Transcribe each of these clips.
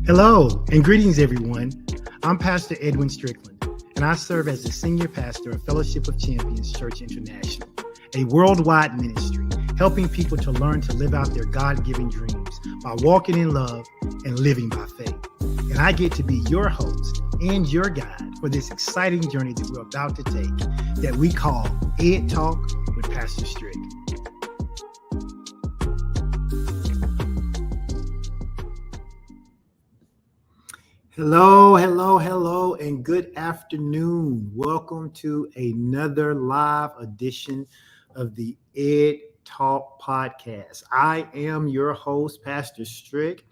Hello and greetings, everyone. I'm Pastor Edwin Strickland, and I serve as the Senior Pastor of Fellowship of Champions Church International, a worldwide ministry helping people to learn to live out their God-given dreams by walking in love and living by faith. And I get to be your host and your guide for this exciting journey that we're about to take that we call Ed Talk with Pastor Strick. Hello, and good afternoon. Welcome to another live edition of the Ed Talk podcast. I am your host, Pastor Strick,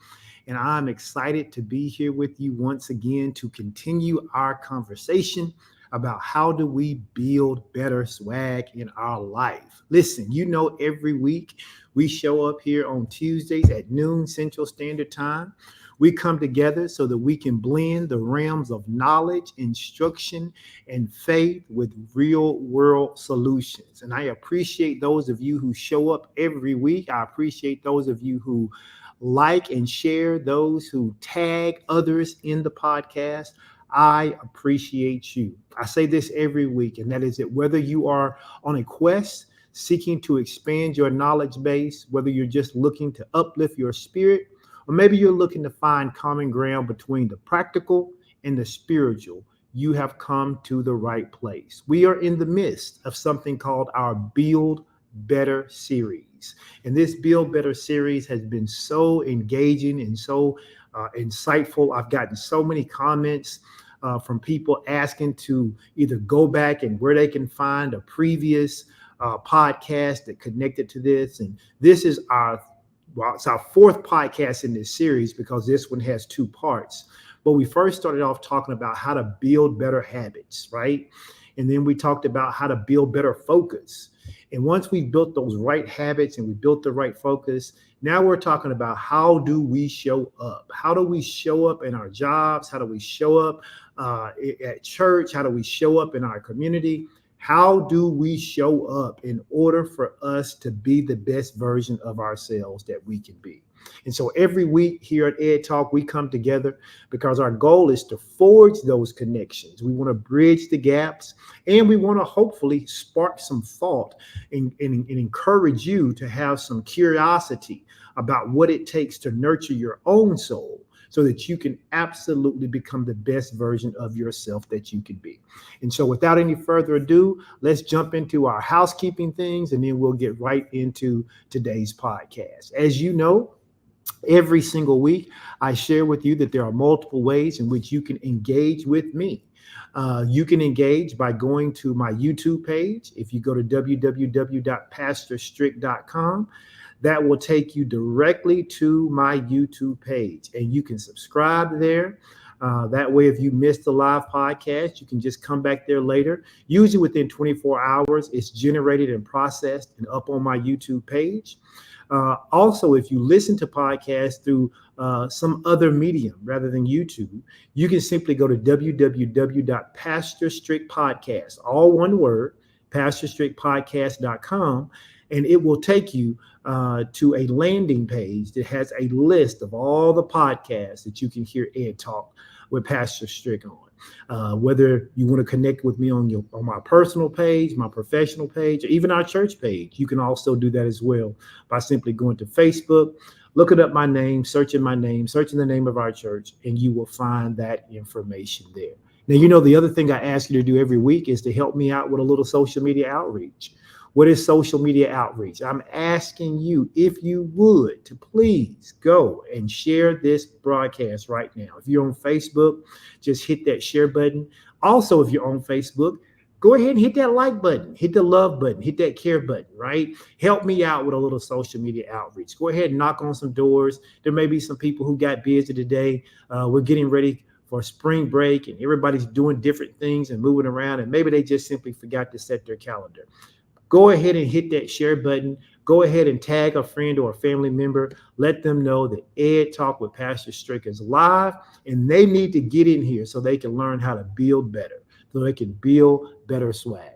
and I'm excited to be here with you once again to continue our conversation about how do we build better swag in our life. Listen, every week we show up here on Tuesdays at noon Central Standard Time. We come together so that we can blend the realms of knowledge, instruction, and faith with real world solutions. And I appreciate those of you who show up every week. I appreciate those of you who like and share, those who tag others in the podcast. I appreciate you. I say this every week, and that is that whether you are on a quest seeking to expand your knowledge base, whether you're just looking to uplift your spirit, or maybe you're looking to find common ground between the practical and the spiritual, you have come to the right place. We are in the midst of something called our Build Better series. And this Build Better series has been so engaging and so insightful. I've gotten so many comments from people asking to either go back and where they can find a previous podcast that connected to this. And this is it's our fourth podcast in this series because this one has two parts. But we first started off talking about how to build better habits, right? And then we talked about how to build better focus. And once we built those right habits and we built the right focus, now we're talking about how do we show up? How do we show up in our jobs? How do we show up at church? How do we show up in our community? How do we show up in order for us to be the best version of ourselves that we can be? And so every week here at Ed Talk, we come together because our goal is to forge those connections. We want to bridge the gaps, and we want to hopefully spark some thought and encourage you to have some curiosity about what it takes to nurture your own soul, so that you can absolutely become the best version of yourself that you can be. And so without any further ado, let's jump into our housekeeping things, and then we'll get right into today's podcast. As you know, every single week, I share with you that there are multiple ways in which you can engage with me. You can engage by going to my YouTube page. If you go to www.pastorstrick.com, that will take you directly to my YouTube page, and you can subscribe there. That way, if you missed the live podcast, you can just come back there later. Usually within 24 hours, it's generated and processed and up on my YouTube page. Also, if you listen to podcasts through some other medium rather than YouTube, you can simply go to www.pastorstrickpodcast, all one word, pastorstrickpodcast.com, and it will take you to a landing page that has a list of all the podcasts that you can hear Ed Talk with Pastor Strick on. Whether you want to connect with me on my personal page, my professional page, or even our church page, you can also do that as well by simply going to Facebook, looking up my name, searching the name of our church, and you will find that information there. Now, the other thing I ask you to do every week is to help me out with a little social media outreach. What is social media outreach? I'm asking you, if you would, to please go and share this broadcast right now. If you're on Facebook, just hit that share button. Also, if you're on Facebook, go ahead and hit that like button, hit the love button, hit that care button, right? Help me out with a little social media outreach. Go ahead and knock on some doors. There may be some people who got busy today. We're getting ready for spring break, and everybody's doing different things and moving around, and maybe they just simply forgot to set their calendar. Go ahead and hit that share button. Go ahead and tag a friend or a family member. Let them know that Ed Talk with Pastor Strick is live, and they need to get in here so they can learn how to build better, so they can build better swag.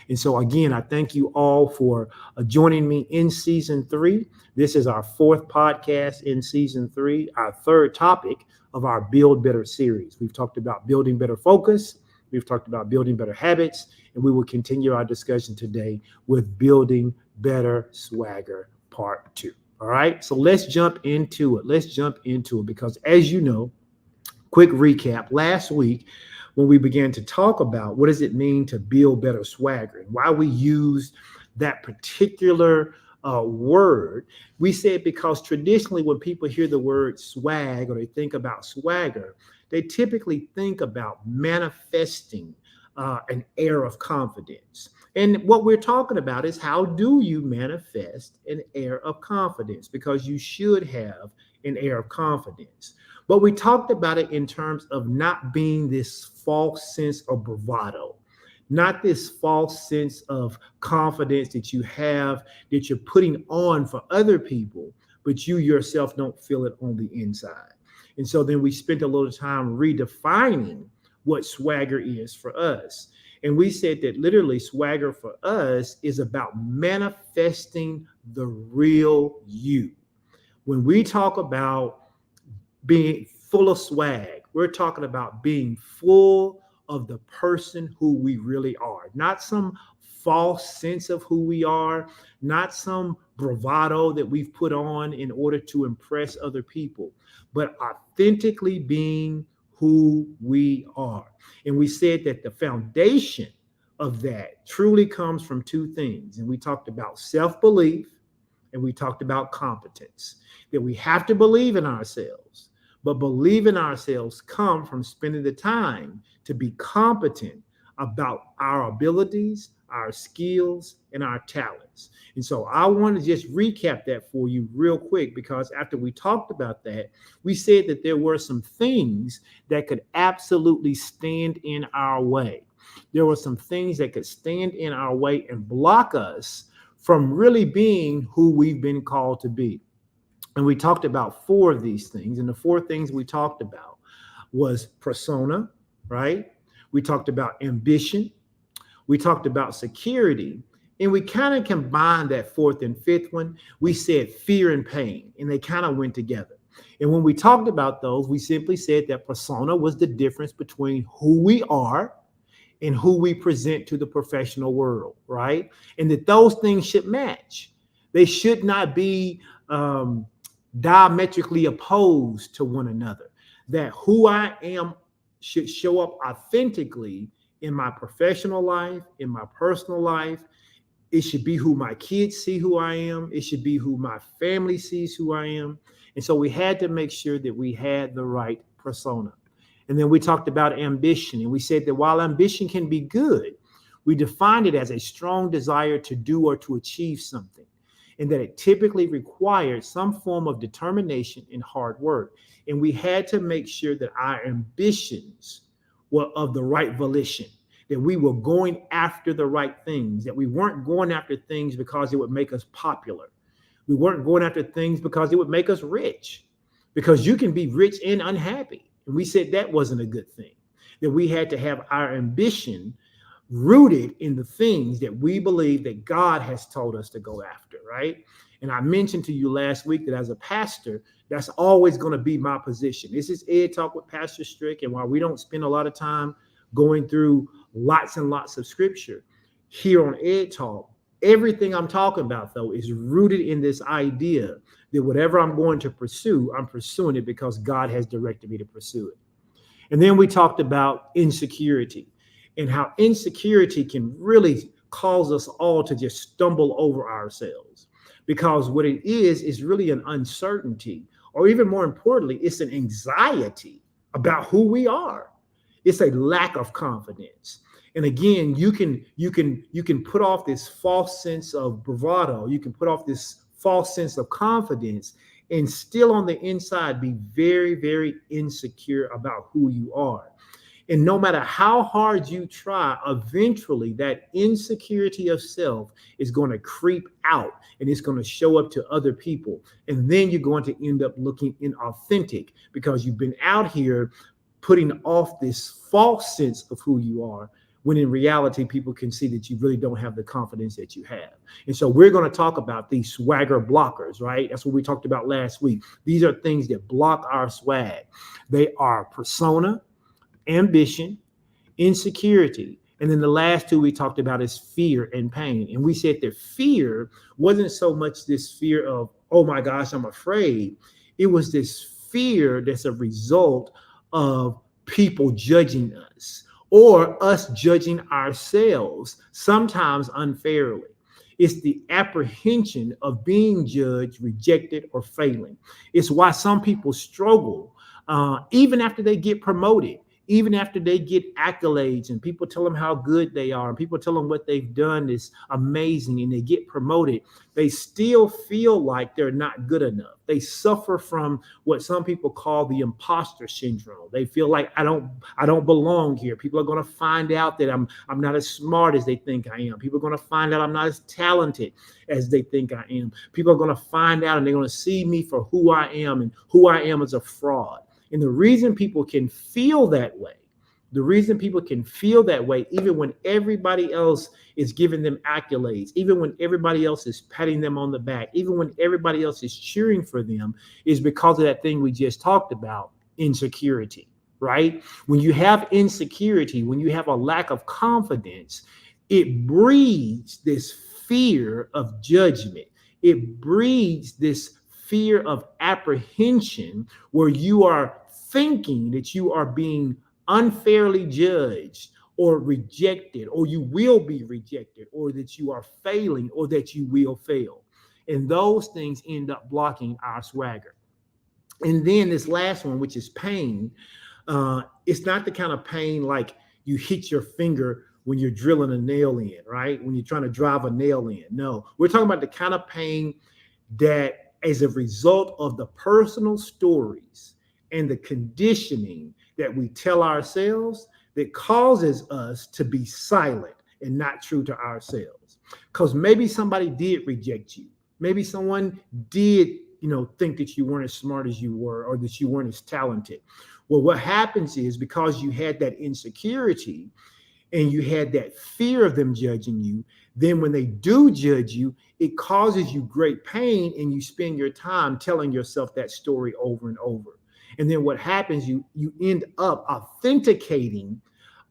And so, again, I thank you all for joining me in season 3. This is our 4th podcast in season 3, our 3rd topic of our Build Better series. We've talked about building better focus, we've talked about building better habits, and we will continue our discussion today with building better swagger part 2. All right, so let's jump into it. Because, as you know, quick recap, last week when we began to talk about what does it mean to build better swagger and why we use that particular word, we said because traditionally when people hear the word swag or they think about swagger, they typically think about manifesting an air of confidence. And what we're talking about is how do you manifest an air of confidence? Because you should have an air of confidence. But we talked about it in terms of not being this false sense of bravado, not this false sense of confidence that you have, that you're putting on for other people, but you yourself don't feel it on the inside. And so then we spent a little time redefining what swagger is for us. And we said that literally swagger for us is about manifesting the real you. When we talk about being full of swag, we're talking about being full of the person who we really are, not some false sense of who we are, not some bravado that we've put on in order to impress other people, but authentically being who we are. And we said that the foundation of that truly comes from 2 things. And we talked about self-belief and we talked about competence, that we have to believe in ourselves. But believe in ourselves come from spending the time to be competent about our abilities, our skills, and our talents. And so I want to just recap that for you real quick, because after we talked about that, we said that there were some things that could absolutely stand in our way. There were some things that could stand in our way and block us from really being who we've been called to be. And we talked about 4 of these things. And the 4 things we talked about was persona, right? We talked about ambition. We talked about security. And we kind of combined that 4th and 5th one. We said fear and pain, and they kind of went together. And when we talked about those, we simply said that persona was the difference between who we are and who we present to the professional world, right? And that those things should match. They should not be diametrically opposed to one another, that who I am should show up authentically in my professional life, in my personal life. It should be who my kids see who I am. It should be who my family sees who I am. And so we had to make sure that we had the right persona. And then we talked about ambition, and we said that while ambition can be good, we defined it as a strong desire to do or to achieve something, and that it typically required some form of determination and hard work. And we had to make sure that our ambitions were of the right volition, that we were going after the right things, that we weren't going after things because it would make us popular. We weren't going after things because it would make us rich, because you can be rich and unhappy. And we said that wasn't a good thing, that we had to have our ambition rooted in the things that we believe that God has told us to go after, right? And I mentioned to you last week that as a pastor, that's always going to be my position. This is Ed Talk with Pastor Strick. And while we don't spend a lot of time going through lots and lots of scripture here on Ed Talk, everything I'm talking about, though, is rooted in this idea that whatever I'm going to pursue, I'm pursuing it because God has directed me to pursue it. And then we talked about insecurity and how insecurity can really cause us all to just stumble over ourselves, because what it is really an uncertainty, or even more importantly, it's an anxiety about who we are. It's a lack of confidence. And again, you can put off this false sense of bravado. You can put off this false sense of confidence and still on the inside be very, very insecure about who you are. And no matter how hard you try, eventually that insecurity of self is going to creep out and it's going to show up to other people. And then you're going to end up looking inauthentic because you've been out here putting off this false sense of who you are when in reality, people can see that you really don't have the confidence that you have. And so we're going to talk about these swagger blockers, right? That's what we talked about last week. These are things that block our swag. They are persona, ambition, insecurity. And then the last two we talked about is fear and pain. And we said that fear wasn't so much this fear of, oh my gosh, I'm afraid. It was this fear that's a result of people judging us or us judging ourselves, sometimes unfairly. It's the apprehension of being judged, rejected, or failing. It's why some people struggle even after they get promoted, even after they get accolades and people tell them how good they are and people tell them what they've done is amazing and they get promoted, they still feel like they're not good enough. They suffer from what some people call the imposter syndrome. They feel like I don't belong here. People are going to find out that I'm not as smart as they think I am. People are going to find out I'm not as talented as they think I am. People are going to find out and they're going to see me for who I am and who I am as a fraud. And the reason people can feel that way, even when everybody else is giving them accolades, even when everybody else is patting them on the back, even when everybody else is cheering for them, is because of that thing we just talked about, insecurity, right? When you have insecurity, when you have a lack of confidence, it breeds this fear of judgment. It breeds this fear of apprehension where you are thinking that you are being unfairly judged or rejected, or you will be rejected, or that you are failing, or that you will fail. And those things end up blocking our swagger. And then this last one, which is pain, it's not the kind of pain like you hit your finger when you're drilling a nail in, right? When you're trying to drive a nail in. No, we're talking about the kind of pain that as a result of the personal stories and the conditioning that we tell ourselves that causes us to be silent and not true to ourselves. Because maybe somebody did reject you. Maybe someone did, think that you weren't as smart as you were or that you weren't as talented. Well, what happens is because you had that insecurity and you had that fear of them judging you, then when they do judge you, it causes you great pain and you spend your time telling yourself that story over and over. And then what happens, you end up authenticating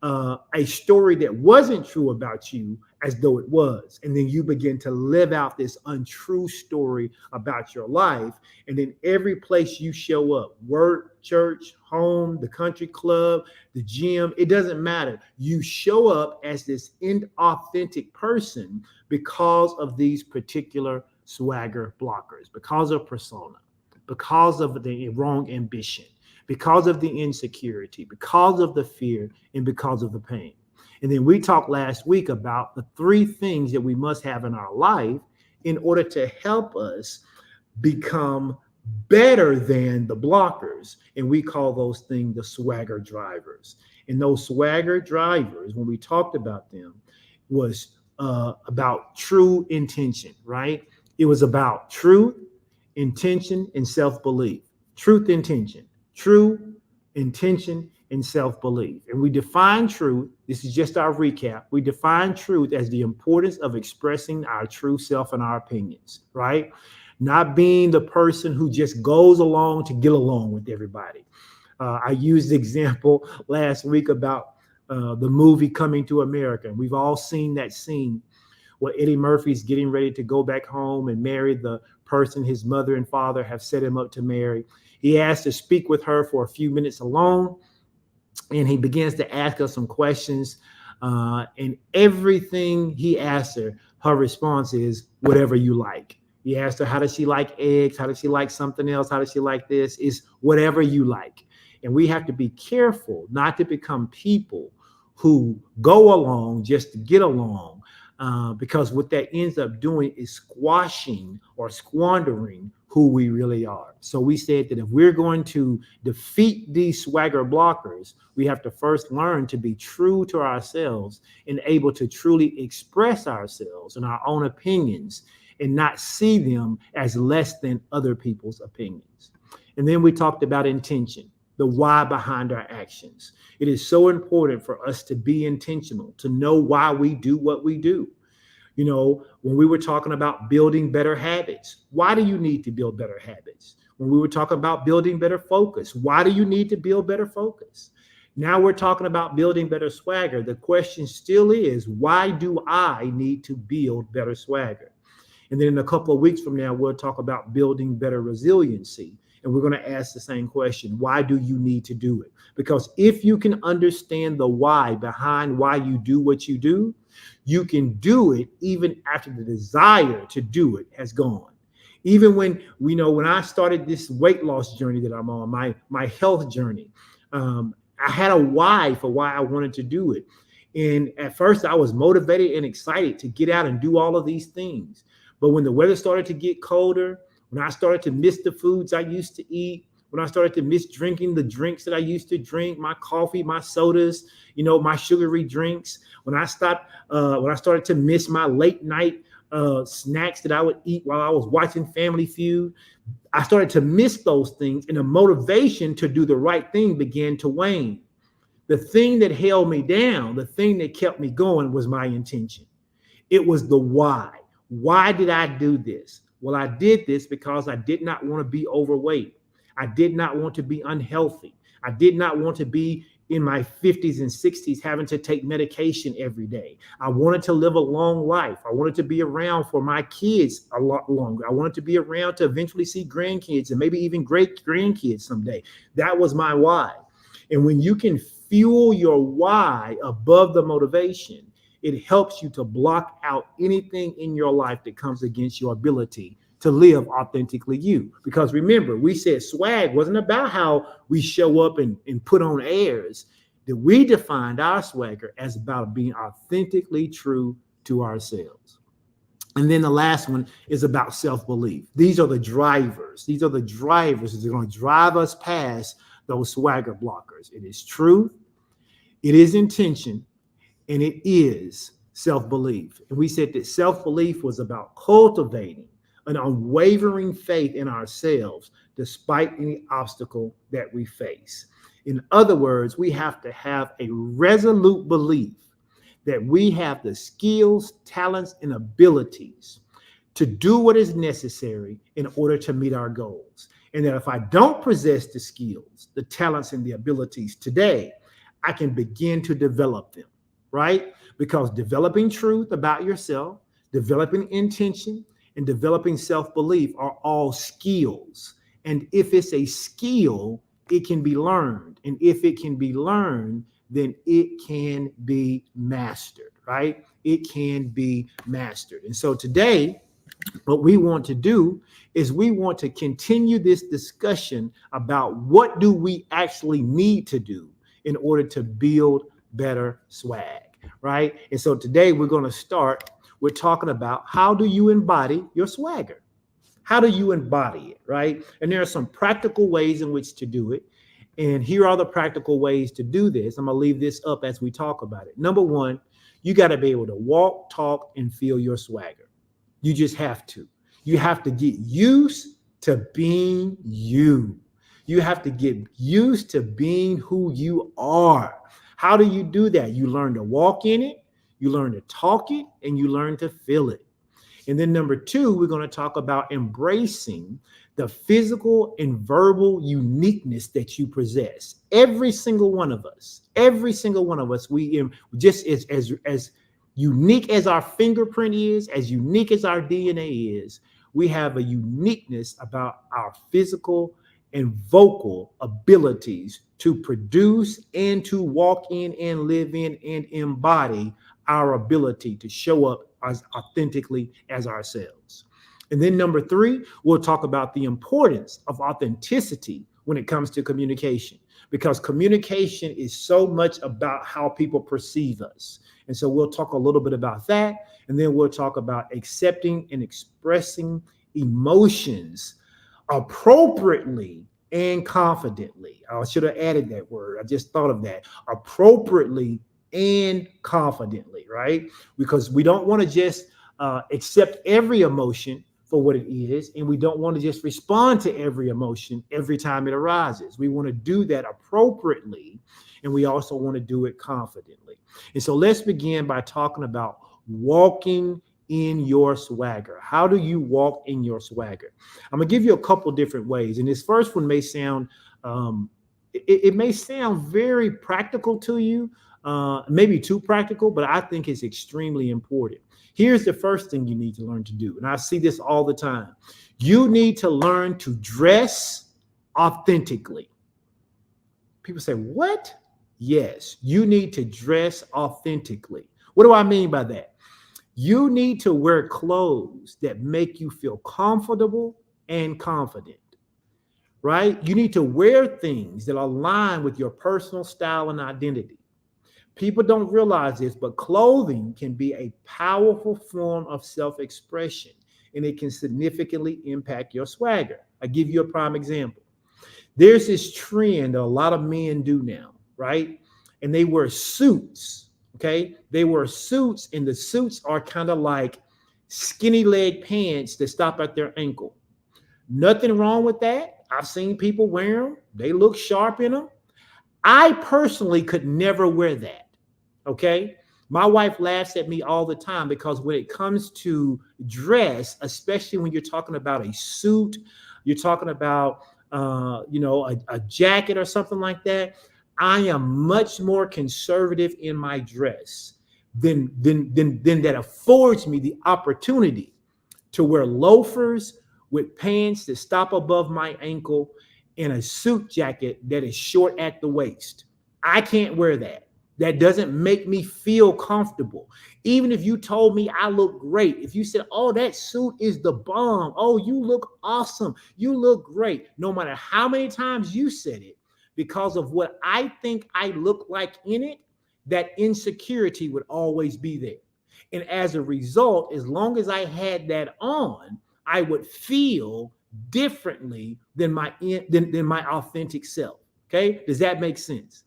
a story that wasn't true about you as though it was. And then you begin to live out this untrue story about your life. And then every place you show up, work, church, home, the country club, the gym, it doesn't matter. You show up as this inauthentic person because of these particular swagger blockers, because of persona, because of the wrong ambition, because of the insecurity, because of the fear, and because of the pain. And then we talked last week about the 3 things that we must have in our life in order to help us become better than the blockers. And we call those things the swagger drivers. And those swagger drivers, when we talked about them, was about true intention, right? It was about truth, intention, and self-belief. Truth, intention, true, intention, and self-belief. And we define truth. This is just our recap. We define truth as the importance of expressing our true self and our opinions, right? Not being the person who just goes along to get along with everybody. I used the example last week about the movie Coming to America. We've all seen that scene where Eddie Murphy's getting ready to go back home and marry the person his mother and father have set him up to marry. He asks to speak with her for a few minutes alone, and he begins to ask her some questions. And everything he asks her response is, whatever you like. He asked her, how does she like eggs? How does she like something else? How does she like this? Is whatever you like. And we have to be careful not to become people who go along just to get along, because what that ends up doing is squashing or squandering who we really are. So we said that if we're going to defeat these swagger blockers, we have to first learn to be true to ourselves and able to truly express ourselves and our own opinions and not see them as less than other people's opinions. And then we talked about intention. the why behind our actions. It is so important for us to be intentional, to know why we do what we do. You know, when we were talking about building better habits, why do you need to build better habits? When we were talking about building better focus, why do you need to build better focus? Now we're talking about building better swagger. The question still is, why do I need to build better swagger? And then in a couple of weeks from now, we'll talk about building better resiliency. And we're going to ask the same question. Why do you need to do it? Because if you can understand the why behind why you do what you do, you can do it even after the desire to do it has gone. Even when when I started this weight loss journey that I'm on, my health journey, I had a why for why I wanted to do it. And at first I was motivated and excited to get out and do all of these things. But when the weather started to get colder, when I started to miss the foods I used to eat, when I started to miss drinking the drinks that I used to drink, my coffee, my sodas, my sugary drinks, when I started to miss my late night snacks that I would eat while I was watching Family Feud, I started to miss those things, and the motivation to do the right thing began to wane. The thing that held me down, the thing that kept me going was my intention. It was the why. Why did I do this? Well, I did this because I did not want to be overweight. I did not want to be unhealthy. I did not want to be in my 50s and 60s having to take medication every day. I wanted to live a long life. I wanted to be around for my kids a lot longer. I wanted to be around to eventually see grandkids and maybe even great grandkids someday. That was my why. And when you can fuel your why above the motivation, it helps you to block out anything in your life that comes against your ability to live authentically you. Because remember, we said swag wasn't about how we show up and put on airs. That we defined our swagger as about being authentically true to ourselves. And then the last one is about self-belief. These are the drivers. These are the drivers that are going to drive us past those swagger blockers. It is truth, it is intention, and it is self-belief. And we said that self-belief was about cultivating an unwavering faith in ourselves despite any obstacle that we face. In other words, we have to have a resolute belief that we have the skills, talents, and abilities to do what is necessary in order to meet our goals. And that if I don't possess the skills, the talents, and the abilities today, I can begin to develop them, right? Because developing truth about yourself, developing intention, and developing self-belief are all skills. And if it's a skill, it can be learned. And if it can be learned, then it can be mastered, right? It can be mastered. And so today, what we want to do is we want to continue this discussion about what do we actually need to do in order to build better swag, right? And so today we're going to start with talking about how do you embody your swagger? How do you embody it, right? And there are some practical ways in which to do it. And here are the practical ways to do this. I'm going to leave this up as we talk about it. Number one, you got to be able to walk, talk, and feel your swagger. You just have to. You have to get used to being you. You have to get used to being who you are. How do you do that? You learn to walk in it, you learn to talk it, and you learn to feel it. And then number two, we're going to talk about embracing the physical and verbal uniqueness that you possess. Every single one of us, we just as unique as our fingerprint is, as unique as our DNA is, we have a uniqueness about our physical and vocal abilities to produce and to walk in and live in and embody our ability to show up as authentically as ourselves. And then number three, we'll talk about the importance of authenticity when it comes to communication, because communication is so much about how people perceive us. And so we'll talk a little bit about that. And then we'll talk about accepting and expressing emotions appropriately and confidently. I should have added that word. I just thought of that. Appropriately and confidently, right? Because we don't want to just accept every emotion, for what it is, and we don't want to just respond to every emotion every time it arises. We want to do that appropriately, and we also want to do it confidently. And so let's begin by talking about walking in your swagger. How do you walk in your swagger? I'm gonna give you a couple different ways, and this first one may sound it may sound very practical to you, maybe too practical, but I think it's extremely important. Here's the first thing you need to learn to do, and I see this all the time. You need to learn to dress authentically. People say, what? Yes, you need to dress authentically. What do I mean by that? You need to wear clothes that make you feel comfortable and confident, right? You need to wear things that align with your personal style and identity. People don't realize this, but clothing can be a powerful form of self-expression, and it can significantly impact your swagger. I'll give you a prime example. There's this trend that a lot of men do now, right? And they wear suits, okay? They wear suits, and the suits are kind of like skinny leg pants that stop at their ankle. Nothing wrong with that. I've seen people wear them. They look sharp in them. I personally could never wear that. Okay. My wife laughs at me all the time because when it comes to dress, especially when you're talking about a suit, you're talking about, a jacket or something like that, I am much more conservative in my dress than that affords me the opportunity to wear loafers with pants that stop above my ankle and a suit jacket that is short at the waist. I can't wear that. That doesn't make me feel comfortable. Even if you told me I look great, if you said, oh, that suit is the bomb. Oh, you look awesome. You look great. No matter how many times you said it, because of what I think I look like in it, that insecurity would always be there. And as a result, as long as I had that on, I would feel differently than my authentic self. Okay. Does that make sense?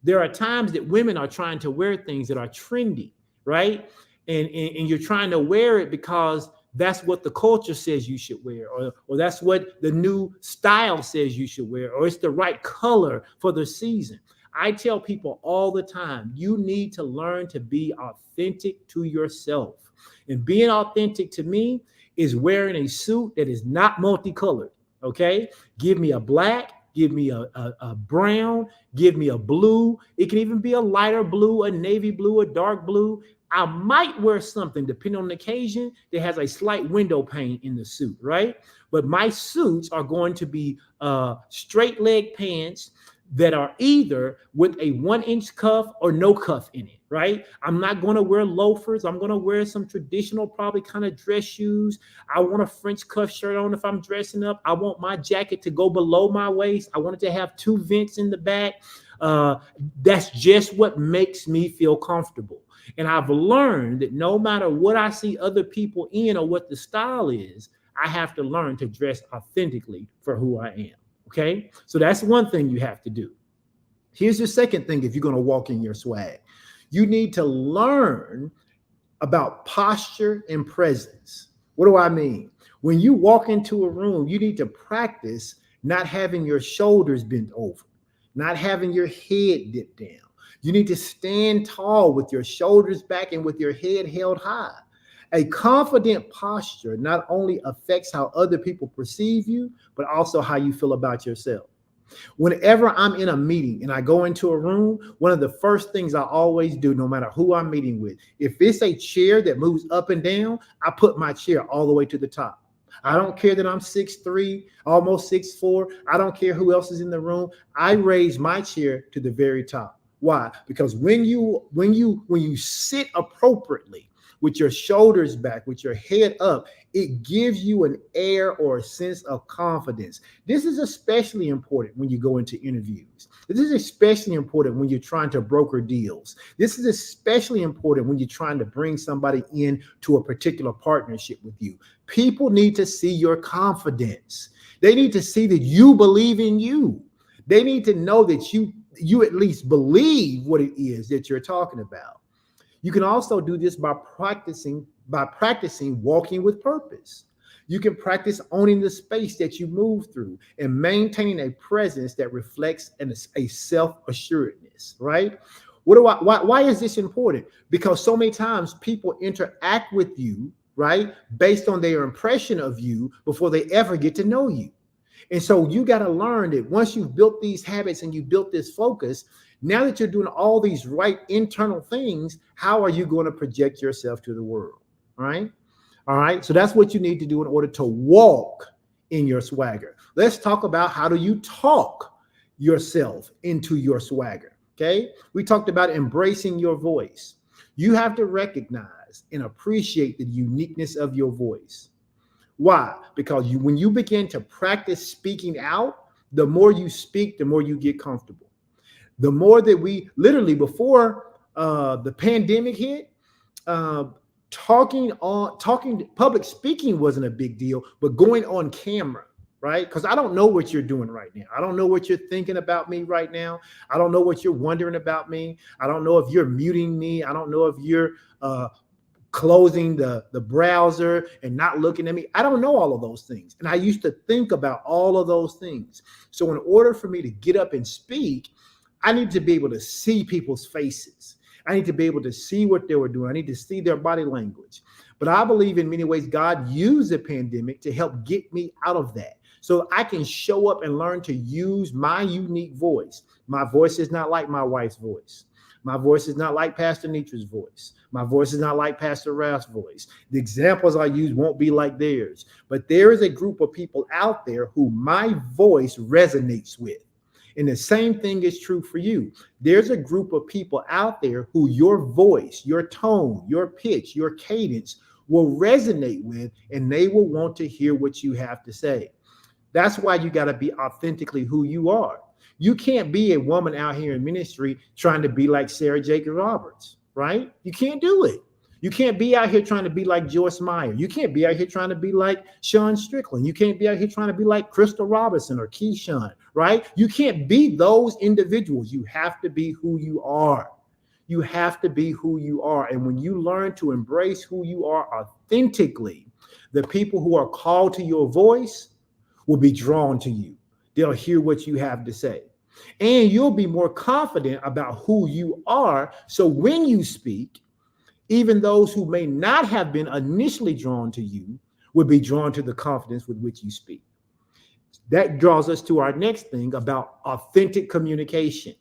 There are times that women are trying to wear things that are trendy, right? And you're trying to wear it because that's what the culture says you should wear, or that's what the new style says you should wear, or it's the right color for the season. I tell people all the time, you need to learn to be authentic to yourself. And being authentic to me is wearing a suit that is not multicolored, okay? Give me a black, give me a brown, give me a blue. It can even be a lighter blue, a navy blue, a dark blue. I might wear something, depending on the occasion, that has a slight window pane in the suit, right? But my suits are going to be straight leg pants that are either with a 1-inch cuff or no cuff in it, right? I'm not going to wear loafers. I'm going to wear some traditional, probably kind of dress shoes. I want a French cuff shirt on if I'm dressing up. I want my jacket to go below my waist. I want it to have 2 vents in the back. That's just what makes me feel comfortable. And I've learned that no matter what I see other people in or what the style is, I have to learn to dress authentically for who I am. Okay, so that's one thing you have to do. Here's the second thing if you're going to walk in your swag. You need to learn about posture and presence. What do I mean? When you walk into a room, you need to practice not having your shoulders bent over, not having your head dipped down. You need to stand tall with your shoulders back and with your head held high. A confident posture not only affects how other people perceive you, but also how you feel about yourself. Whenever I'm in a meeting and I go into a room, one of the first things I always do, no matter who I'm meeting with, if it's a chair that moves up and down, I put my chair all the way to the top. I don't care that I'm 6'3", almost 6'4". I don't care who else is in the room. I raise my chair to the very top. Why? Because when you sit appropriately, with your shoulders back, with your head up, it gives you an air or a sense of confidence. This is especially important when you go into interviews. This is especially important when you're trying to broker deals. This is especially important when you're trying to bring somebody in to a particular partnership with you. People need to see your confidence. They need to see that you believe in you. They need to know that you at least believe what it is that you're talking about. You can also do this by practicing walking with purpose. You can practice owning the space that you move through and maintaining a presence that reflects a self-assuredness, right? Why is this important? Because so many times people interact with you, right, based on their impression of you before they ever get to know you. And so you got to learn that once you've built these habits and you built this focus, now that you're doing all these right internal things, how are you going to project yourself to the world? All right. All right. So that's what you need to do in order to walk in your swagger. Let's talk about how do you talk yourself into your swagger. Okay. We talked about embracing your voice. You have to recognize and appreciate the uniqueness of your voice. Why? Because when you begin to practice speaking out, the more you speak, the more you get comfortable. The more that we literally before the pandemic hit, talking public speaking wasn't a big deal, but going on camera, right? Because I don't know what you're doing right now. I don't know what you're thinking about me right now. I don't know what you're wondering about me. I don't know if you're muting me. I don't know if you're closing the browser and not looking at me. I don't know all of those things. And I used to think about all of those things. So in order for me to get up and speak, I need to be able to see people's faces. I need to be able to see what they were doing. I need to see their body language. But I believe in many ways, God used the pandemic to help get me out of that. So I can show up and learn to use my unique voice. My voice is not like my wife's voice. My voice is not like Pastor Nitra's voice. My voice is not like Pastor Ralph's voice. The examples I use won't be like theirs. But there is a group of people out there who my voice resonates with. And the same thing is true for you. There's a group of people out there who your voice, your tone, your pitch, your cadence will resonate with, and they will want to hear what you have to say. That's why you got to be authentically who you are. You can't be a woman out here in ministry trying to be like Sarah Jakes Roberts, right? You can't do it. You can't be out here trying to be like Joyce Meyer. You can't be out here trying to be like Sean Strickland. You can't be out here trying to be like Crystal Robinson or Keyshawn, right? You can't be those individuals. You have to be who you are. You have to be who you are. And when you learn to embrace who you are authentically, the people who are called to your voice will be drawn to you. They'll hear what you have to say. And you'll be more confident about who you are. So when you speak, even those who may not have been initially drawn to you will be drawn to the confidence with which you speak. That draws us to our next thing about authentic communication.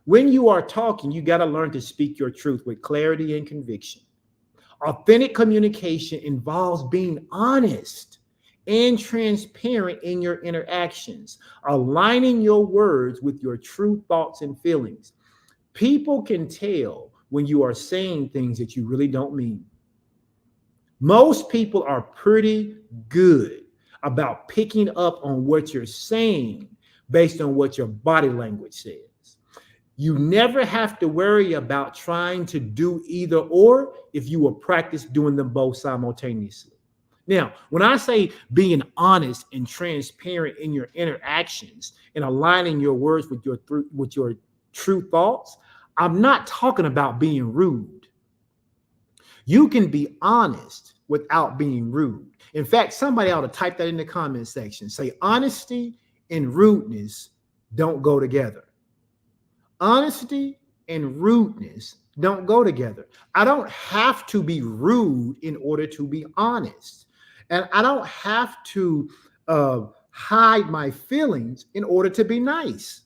When you are talking, you got to learn to speak your truth with clarity and conviction. Authentic communication involves being honest and transparent in your interactions, aligning your words with your true thoughts and feelings. People can tell when you are saying things that you really don't mean. Most people are pretty good about picking up on what you're saying based on what your body language says. You never have to worry about trying to do either or if you will practice doing them both simultaneously. Now, when I say being honest and transparent in your interactions and aligning your words with your true thoughts, I'm not talking about being rude. You can be honest without being rude. In fact, somebody ought to type that in the comment section. Say honesty and rudeness don't go together. Honesty and rudeness don't go together. I don't have to be rude in order to be honest. And I don't have to hide my feelings in order to be nice.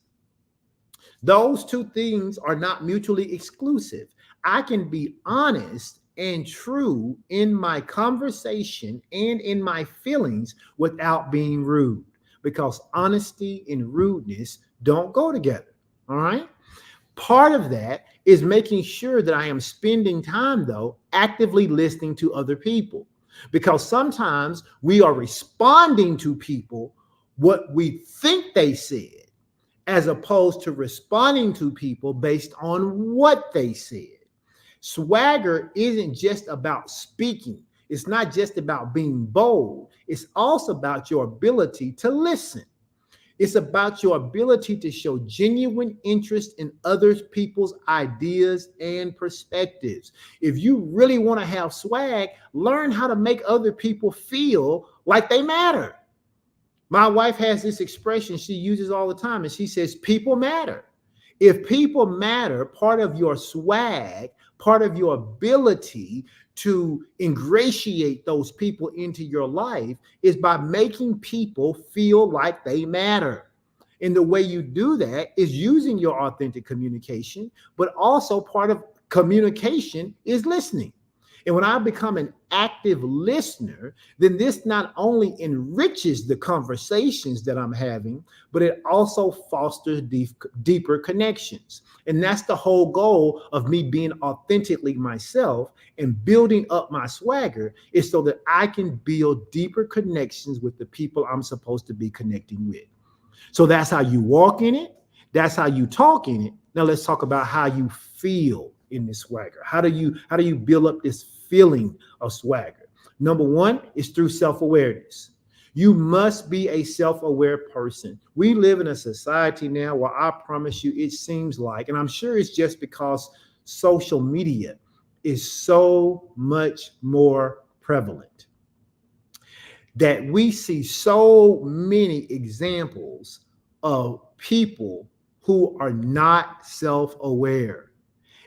Those two things are not mutually exclusive. I can be honest and true in my conversation and in my feelings without being rude, because honesty and rudeness don't go together. All right. Part of that is making sure that I am spending time, though, actively listening to other people, because sometimes we are responding to people what we think they said, as opposed to responding to people based on what they said. Swagger isn't just about speaking. It's not just about being bold. It's also about your ability to listen. It's about your ability to show genuine interest in other people's ideas and perspectives. If you really want to have swag, learn how to make other people feel like they matter. My wife has this expression she uses all the time, and she says, people matter. If people matter, part of your swag, part of your ability to ingratiate those people into your life is by making people feel like they matter. And the way you do that is using your authentic communication, but also part of communication is listening. And when I become an active listener, then this not only enriches the conversations that I'm having, but it also fosters deeper connections. And that's the whole goal of me being authentically myself and building up my swagger, is so that I can build deeper connections with the people I'm supposed to be connecting with. So that's how you walk in it. That's how you talk in it. Now let's talk about how you feel in this swagger. How do you build up this feeling of swagger? Number one is through self-awareness. You must be a self-aware person. We live in a society now where, I promise you, it seems like, and I'm sure it's just because social media is so much more prevalent, that we see so many examples of people who are not self-aware.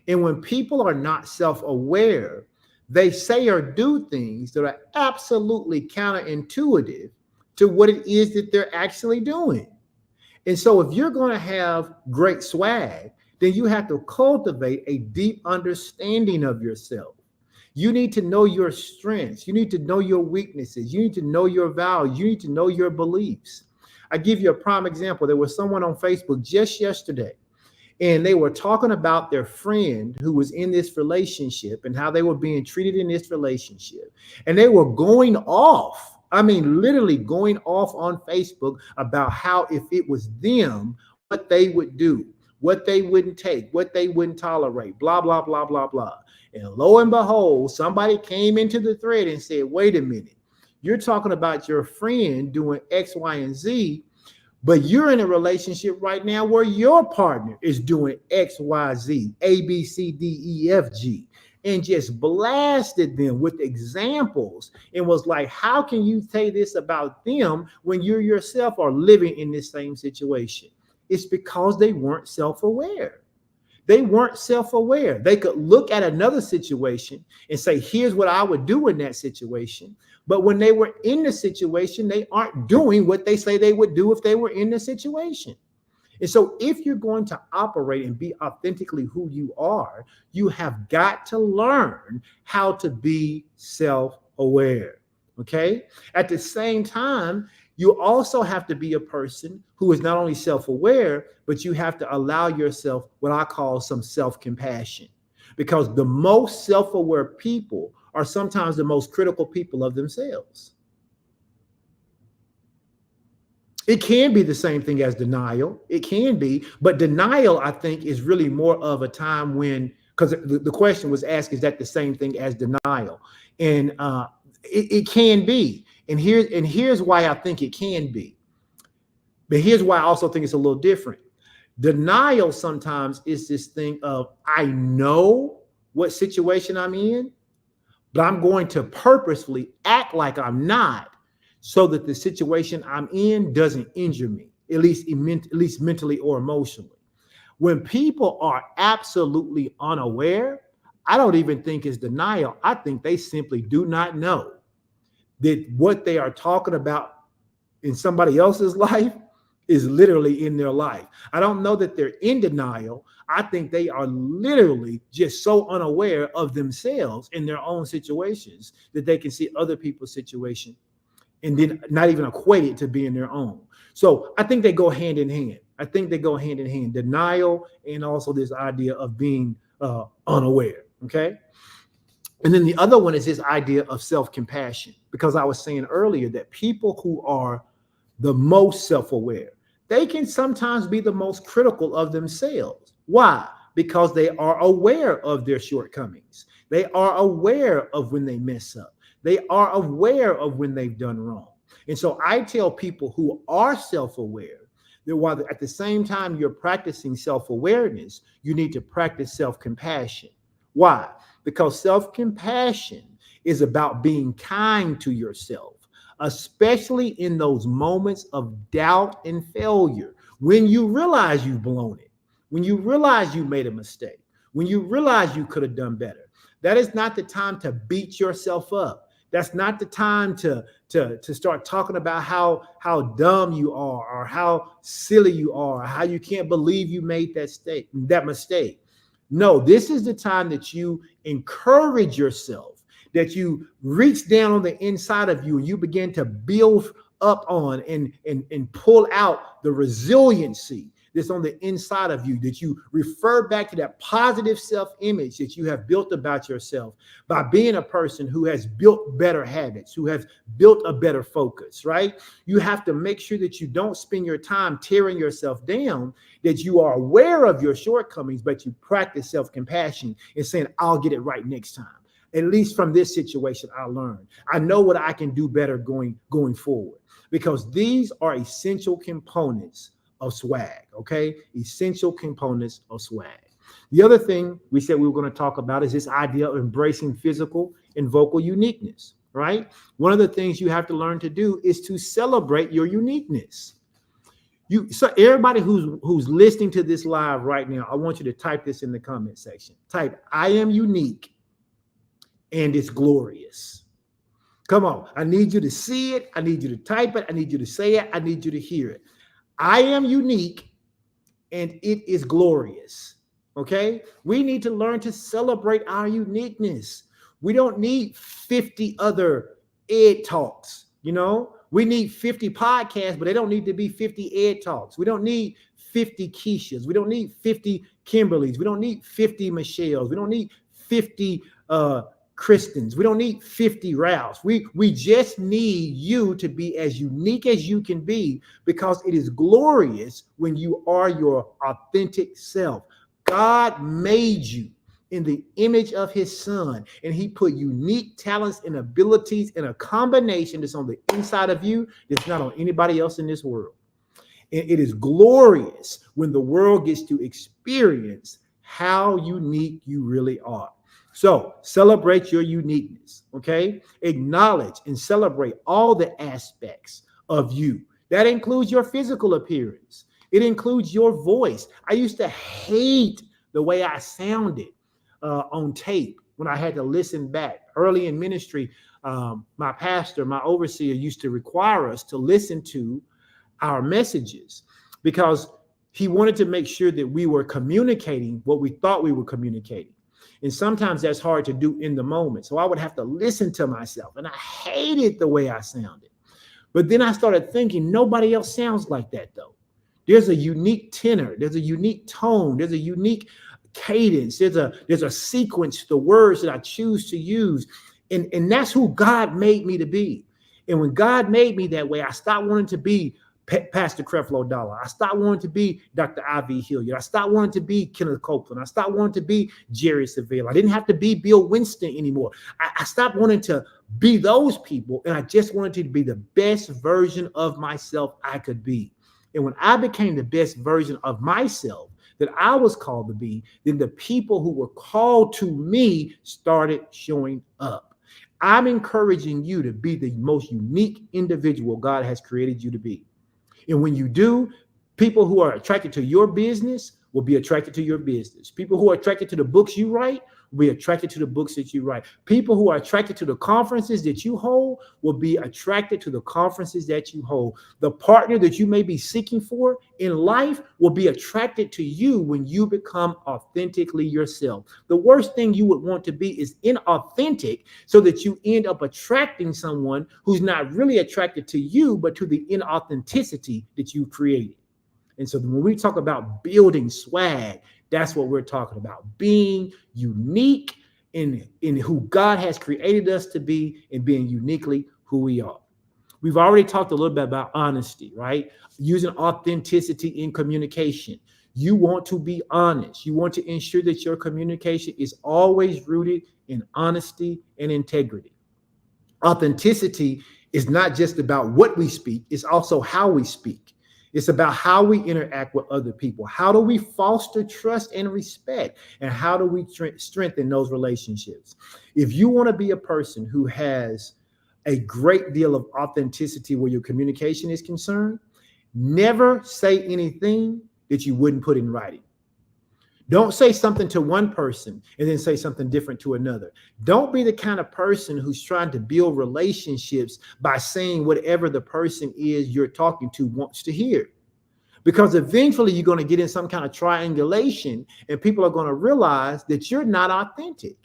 And when people are not self-aware, they say or do things that are absolutely counterintuitive to what it is that they're actually doing. And so if you're going to have great swag, then you have to cultivate a deep understanding of yourself. You need to know your strengths. You need to know your weaknesses. You need to know your values. You need to know your beliefs. I give you a prime example. There was someone on Facebook just yesterday, and they were talking about their friend who was in this relationship and how they were being treated in this relationship. And they were going off, I mean, literally going off on Facebook about how, if it was them, what they would do, what they wouldn't take, what they wouldn't tolerate, blah, blah, blah, blah, blah. And lo and behold, somebody came into the thread and said, wait a minute, you're talking about your friend doing X, Y, and Z, but you're in a relationship right now where your partner is doing X, Y, Z, A, B, C, D, E, F, G, and just blasted them with examples and was like, how can you say this about them when you yourself are living in this same situation? It's because they weren't self-aware. They weren't self-aware. They could look at another situation and say, here's what I would do in that situation. But when they were in the situation, they aren't doing what they say they would do if they were in the situation. And so if you're going to operate and be authentically who you are, you have got to learn how to be self-aware. Okay? At the same time, you also have to be a person who is not only self-aware, but you have to allow yourself what I call some self-compassion. Because the most self-aware people are sometimes the most critical people of themselves. It can be the same thing as denial. It can be, but denial, I think, is really more of a time when, because the question was asked, is that the same thing as denial? And it can be. And here's why I think it can be. But here's why I also think it's a little different. Denial sometimes is this thing of, I know what situation I'm in, but I'm going to purposefully act like I'm not, so that the situation I'm in doesn't injure me, at least mentally or emotionally. When people are absolutely unaware, I don't even think it's denial. I think they simply do not know that what they are talking about in somebody else's life is literally in their life. I don't know that they're in denial. I think they are literally just so unaware of themselves in their own situations that they can see other people's situation and then not even equate it to being their own. So I think they go hand in hand. I think they go hand in hand, denial and also this idea of being unaware, okay? And then the other one is this idea of self-compassion, because I was saying earlier that people who are the most self-aware, they can sometimes be the most critical of themselves. Why? Because they are aware of their shortcomings. They are aware of when they mess up. They are aware of when they've done wrong. And so I tell people who are self-aware While at the same time you're practicing self-awareness, you need to practice self-compassion. Why? Because self-compassion is about being kind to yourself, especially in those moments of doubt and failure. When you realize you've blown it, when you realize you made a mistake, when you realize you could have done better, that is not the time to beat yourself up. That's not the time to start talking about how dumb you are, or how silly you are, or how you can't believe you made that mistake. No, this is the time that you encourage yourself, that you reach down on the inside of you and you begin to build up on and pull out the resiliency that's on the inside of you, that you refer back to that positive self-image that you have built about yourself by being a person who has built better habits, who has built a better focus, right? You have to make sure that you don't spend your time tearing yourself down, that you are aware of your shortcomings, but you practice self-compassion and saying, I'll get it right next time. At least from this situation, I learned. I know what I can do better going forward, because these are essential components of swag, okay? Essential components of swag. The other thing we said we were going to talk about is this idea of embracing physical and vocal uniqueness, right? One of the things you have to learn to do is to celebrate your uniqueness. So everybody who's listening to this live right now, I want you to type this in the comment section. Type, I am unique and it's glorious. Come on. I need you to see it. I need you to type it. I need you to say it. I need you to hear it. I am unique and it is glorious. Okay? We need to learn to celebrate our uniqueness. We don't need 50 other ed talks, you know? We need 50 podcasts, but they don't need to be 50 ed talks. We don't need 50 Keishas. We don't need 50 Kimberlys. We don't need 50 Michelles. We don't need 50 Kristens. We don't need 50 Ralphs. We just need you to be as unique as you can be, because it is glorious when you are your authentic self. God made you in the image of his son, and he put unique talents and abilities in a combination that's on the inside of you that's not on anybody else in this world. And it is glorious when the world gets to experience how unique you really are. So celebrate your uniqueness, okay? Acknowledge and celebrate all the aspects of you. That includes your physical appearance. It includes your voice. I used to hate the way I sounded on tape when I had to listen back. Early in ministry, my pastor, my overseer, used to require us to listen to our messages because he wanted to make sure that we were communicating what we thought we were communicating. And sometimes that's hard to do in the moment. So I would have to listen to myself, and I hated the way I sounded. But then I started thinking, nobody else sounds like that, though. There's a unique tenor. There's a unique tone. There's a unique cadence. There's a sequence to the words that I choose to use. And that's who God made me to be. And when God made me that way, I stopped wanting to be Pastor Creflo Dollar. I stopped wanting to be Dr. I.V. Hilliard. I stopped wanting to be Kenneth Copeland. I stopped wanting to be Jerry Savelle. I didn't have to be Bill Winston anymore. I stopped wanting to be those people, and I just wanted to be the best version of myself I could be. And when I became the best version of myself that I was called to be, then the people who were called to me started showing up. I'm encouraging you to be the most unique individual God has created you to be. And when you do, people who are attracted to your business will be attracted to your business. People who are attracted to the books you write will be attracted to the books that you write. People who are attracted to the conferences that you hold will be attracted to the conferences that you hold. The partner that you may be seeking for in life will be attracted to you when you become authentically yourself. The worst thing you would want to be is inauthentic, so that you end up attracting someone who's not really attracted to you, but to the inauthenticity that you created. And so when we talk about building swag, that's what we're talking about. Being unique in who God has created us to be, and being uniquely who we are. We've already talked a little bit about honesty, right? Using authenticity in communication. You want to be honest. You want to ensure that your communication is always rooted in honesty and integrity. Authenticity is not just about what we speak, it's also how we speak. It's about how we interact with other people. How do we foster trust and respect? And how do we strengthen those relationships? If you want to be a person who has a great deal of authenticity where your communication is concerned, never say anything that you wouldn't put in writing. Don't say something to one person and then say something different to another. Don't be the kind of person who's trying to build relationships by saying whatever the person is you're talking to wants to hear. Because eventually you're going to get in some kind of triangulation and people are going to realize that you're not authentic.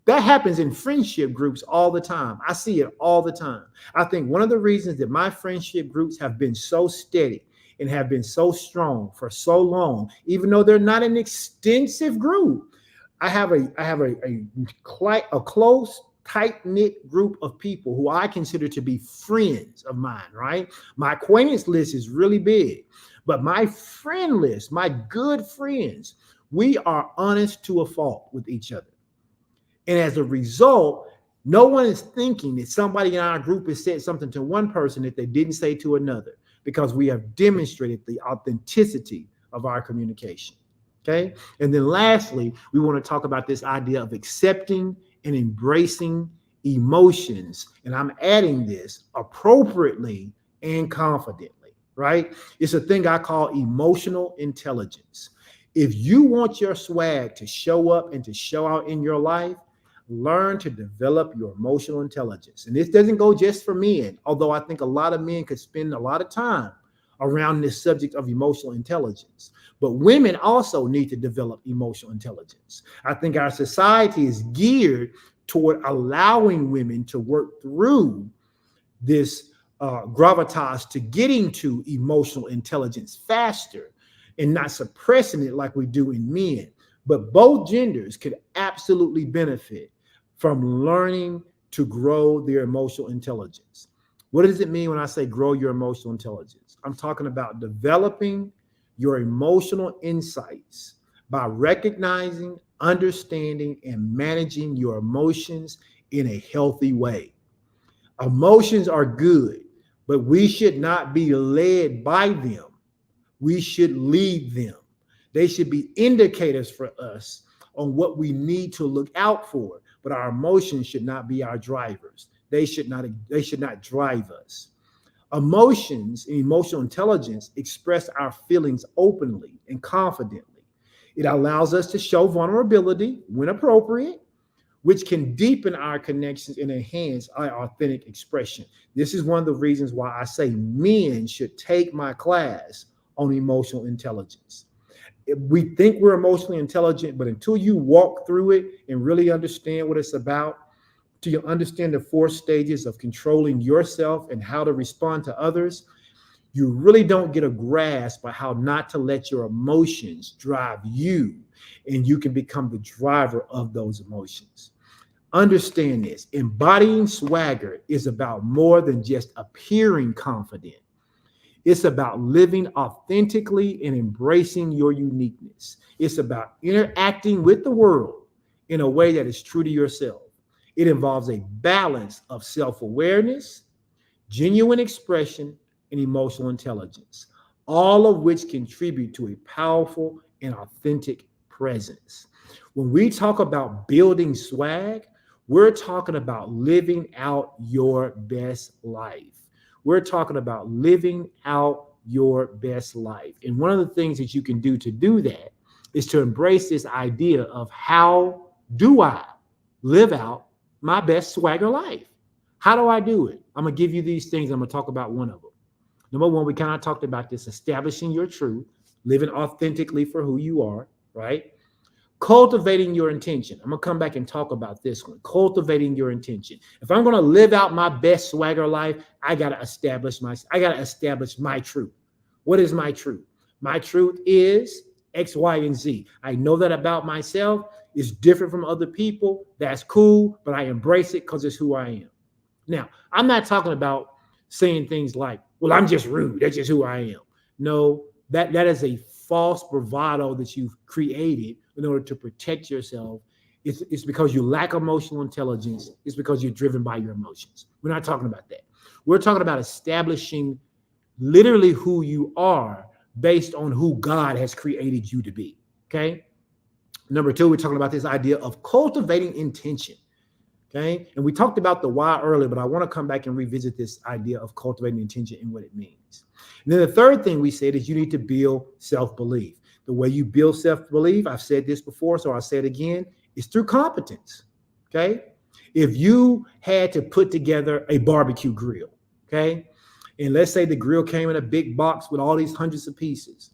That happens in friendship groups all the time. I see it all the time. I think one of the reasons that my friendship groups have been so steady and have been so strong for so long, even though they're not an extensive group, I have a close, tight-knit group of people who I consider to be friends of mine, right? My acquaintance list is really big, but my friend list, my good friends, we are honest to a fault with each other. And as a result, no one is thinking that somebody in our group has said something to one person that they didn't say to another, because we have demonstrated the authenticity of our communication. Okay. And then lastly, we want to talk about this idea of accepting and embracing emotions. And I'm adding this appropriately and confidently, right? It's a thing I call emotional intelligence. If you want your swag to show up and to show out in your life, learn to develop your emotional intelligence. And this doesn't go just for men, although I think a lot of men could spend a lot of time around this subject of emotional intelligence. But women also need to develop emotional intelligence. I think our society is geared toward allowing women to work through this gravitas to getting to emotional intelligence faster and not suppressing it like we do in men. But both genders could absolutely benefit from learning to grow their emotional intelligence. What does it mean when I say grow your emotional intelligence? I'm talking about developing your emotional insights by recognizing, understanding, and managing your emotions in a healthy way. Emotions are good, but we should not be led by them. We should lead them. They should be indicators for us on what we need to look out for, but our emotions should not be our drivers. They should not drive us. Emotions and emotional intelligence express our feelings openly and confidently. It allows us to show vulnerability when appropriate, which can deepen our connections and enhance our authentic expression. This is one of the reasons why I say men should take my class on emotional intelligence. We think we're emotionally intelligent, but until you walk through it and really understand what it's about, till you understand the 4 stages of controlling yourself and how to respond to others, you really don't get a grasp of how not to let your emotions drive you, and you can become the driver of those emotions. Understand this: embodying swagger is about more than just appearing confident. It's about living authentically and embracing your uniqueness. It's about interacting with the world in a way that is true to yourself. It involves a balance of self-awareness, genuine expression, and emotional intelligence, all of which contribute to a powerful and authentic presence. When we talk about building swag, we're talking about living out your best life. We're talking about living out your best life. And one of the things that you can do to do that is to embrace this idea of, how do I live out my best swagger life? How do I do it? I'm going to give you these things. I'm going to talk about one of them. Number one, we kind of talked about this: establishing your truth, living authentically for who you are, right? Cultivating your intention. I'm going to come back and talk about this one. Cultivating your intention. If I'm going to live out my best swagger life, I got to establish my truth. What is my truth? My truth is X, Y, and Z. I know that about myself. It's different from other people. That's cool, but I embrace it because it's who I am. Now, I'm not talking about saying things like, well, I'm just rude. That's just who I am. No, that is a false bravado that you've created in order to protect yourself. It's because you lack emotional intelligence. It's because you're driven by your emotions. We're not talking about that. We're talking about establishing literally who you are based on who God has created you to be. Okay. Number two, we're talking about this idea of cultivating intention. Okay. And we talked about the why earlier, but I want to come back and revisit this idea of cultivating intention and what it means. And then the third thing we said is you need to build self-belief. The way you build self-belief, I've said this before, so I'll say it again, is through competence. Okay. If you had to put together a barbecue grill, okay, and let's say the grill came in a big box with all these hundreds of pieces.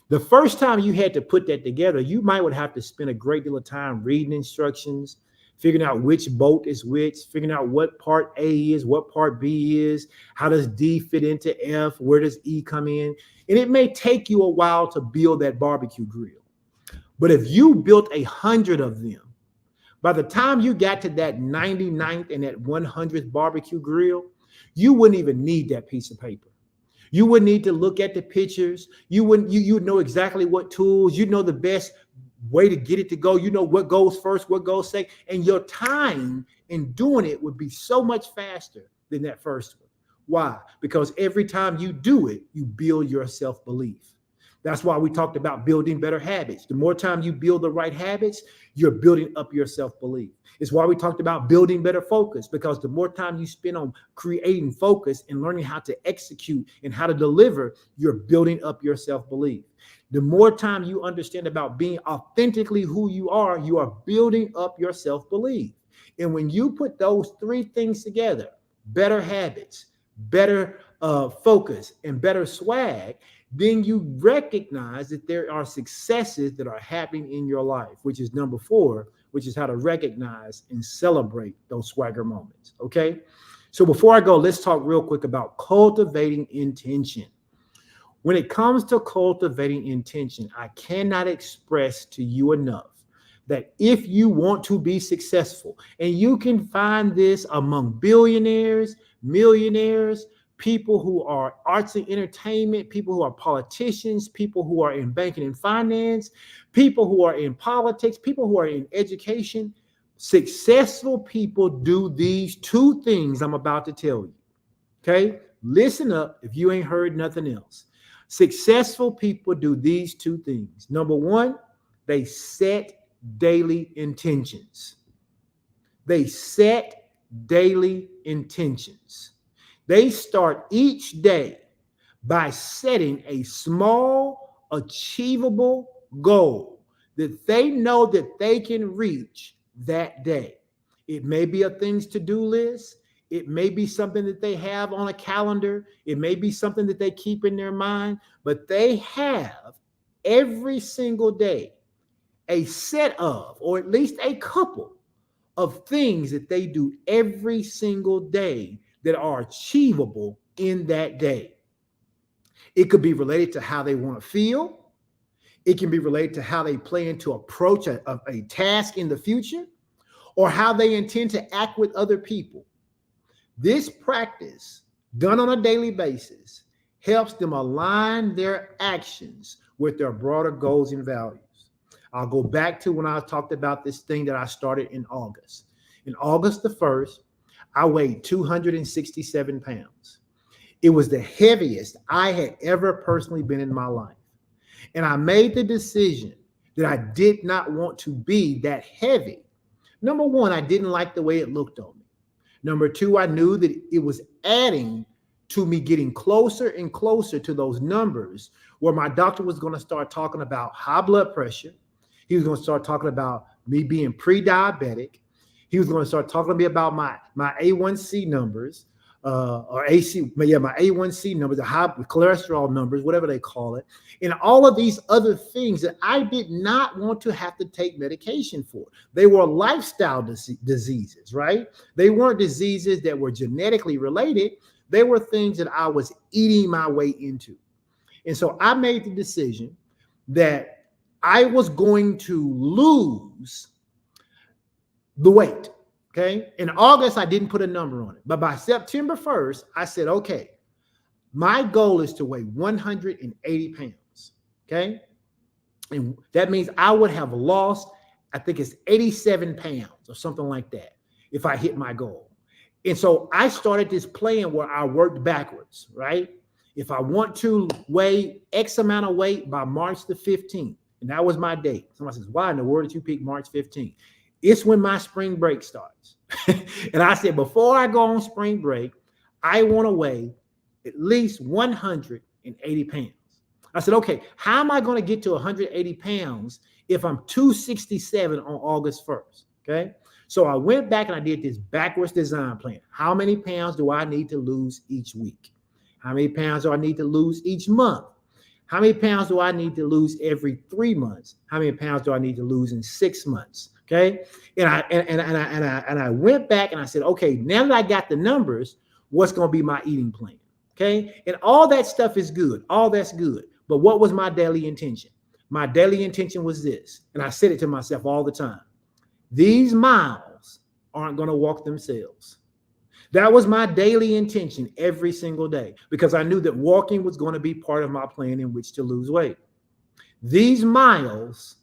The first time you had to put that together, you might would have to spend a great deal of time reading instructions, figuring out which bolt is which, figuring out what part A is, what part B is, how does D fit into F, where does E come in? And it may take you a while to build that barbecue grill. But if you built 100 of them, by the time you got to that 99th and that 100th barbecue grill, you wouldn't even need that piece of paper. You wouldn't need to look at the pictures. You would know exactly what tools, you know the best way to get it to go. You know what goes first, what goes second. And your time in doing it would be so much faster than that first one. Why? Because every time you do it, you build your self-belief. That's why we talked about building better habits. The more time you build the right habits, you're building up your self-belief. It's why we talked about building better focus, because the more time you spend on creating focus and learning how to execute and how to deliver, you're building up your self-belief. The more time you understand about being authentically who you are building up your self-belief. And when you put those three things together, better habits, better focus, and better swag, then you recognize that there are successes that are happening in your life, which is number 4, which is how to recognize and celebrate those swagger moments. Okay. So before I go, let's talk real quick about cultivating intention. When it comes to cultivating intention, I cannot express to you enough that if you want to be successful, and you can find this among billionaires, millionaires, people who are arts and entertainment, people who are politicians, people who are in banking and finance, people who are in politics, people who are in education. Successful people do these 2 things I'm about to tell you. Okay? Listen up if you ain't heard nothing else. Successful people do these 2 things. Number 1, they set daily intentions. They set daily intentions. They start each day by setting a small, achievable goal that they know that they can reach that day. It may be a things to do list. It may be something that they have on a calendar. It may be something that they keep in their mind, but they have every single day a set of, or at least a couple of things that they do every single day that are achievable in that day. It could be related to how they want to feel. It can be related to how they plan to approach a task in the future, or how they intend to act with other people. This practice, done on a daily basis, helps them align their actions with their broader goals and values. I'll go back to when I talked about this thing that I started in August. In August the 1st, I weighed 267 pounds. It was the heaviest I had ever personally been in my life. And I made the decision that I did not want to be that heavy. Number 1, I didn't like the way it looked on me. Number 2, I knew that it was adding to me getting closer and closer to those numbers where my doctor was going to start talking about high blood pressure. He was going to start talking about me being pre-diabetic. He was going to start talking to me about my A1C numbers, my A1C numbers, the high cholesterol numbers, whatever they call it, and all of these other things that I did not want to have to take medication for. They were lifestyle diseases, right? They weren't diseases that were genetically related. They were things that I was eating my way into. And so I made the decision that I was going to lose the weight. Okay. In August, I didn't put a number on it. But by September 1st, I said, okay, my goal is to weigh 180 pounds. Okay. And that means I would have lost, I think it's 87 pounds or something like that if I hit my goal. And so I started this plan where I worked backwards, right? If I want to weigh X amount of weight by March the 15th, and that was my date. Somebody says, why in the world did you pick March 15th? It's when my spring break starts. And I said, before I go on spring break, I want to weigh at least 180 pounds. I said, okay, how am I going to get to 180 pounds if I'm 267 on August 1st? Okay. So I went back and I did this backwards design plan. How many pounds do I need to lose each week? How many pounds do I need to lose each month? How many pounds do I need to lose every 3 months? How many pounds do I need to lose in 6 months? Okay. And I went back and I said, okay, now that I got the numbers, what's going to be my eating plan? Okay. And all that stuff is good. All that's good. But what was my daily intention? My daily intention was this. And I said it to myself all the time. These miles aren't going to walk themselves. That was my daily intention every single day, because I knew that walking was going to be part of my plan in which to lose weight. These miles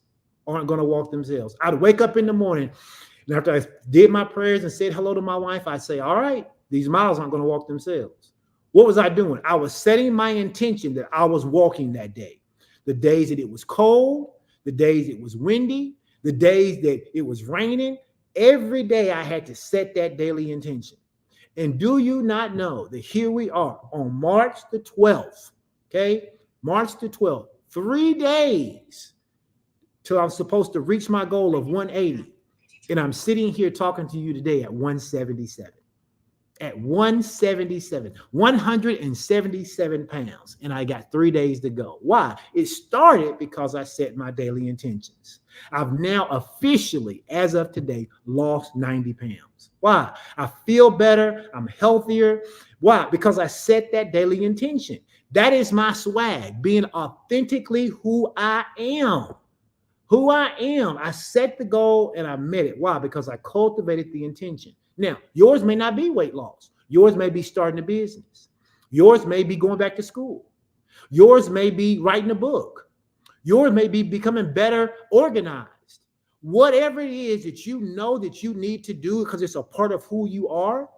aren't going to walk themselves. I'd wake up in the morning, and after I did my prayers and said hello to my wife, I'd say, all right, these miles aren't going to walk themselves. What was I doing? I was setting my intention that I was walking that day. The days that it was cold, the days it was windy, the days that it was raining, every day I had to set that daily intention. And do you not know that here we are on March the 12th, okay? March the 12th, 3 days till I'm supposed to reach my goal of 180. And I'm sitting here talking to you today at 177. At 177, 177 pounds. And I got 3 days to go. Why? It started because I set my daily intentions. I've now officially, as of today, lost 90 pounds. Why? I feel better. I'm healthier. Why? Because I set that daily intention. That is my swag, being authentically who I am. Who I am. I set the goal and I met it. Why? Because I cultivated the intention. Now, yours may not be weight loss. Yours may be starting a business. Yours may be going back to school. Yours may be writing a book. Yours may be becoming better organized. Whatever it is that you know that you need to do because it's a part of who you are,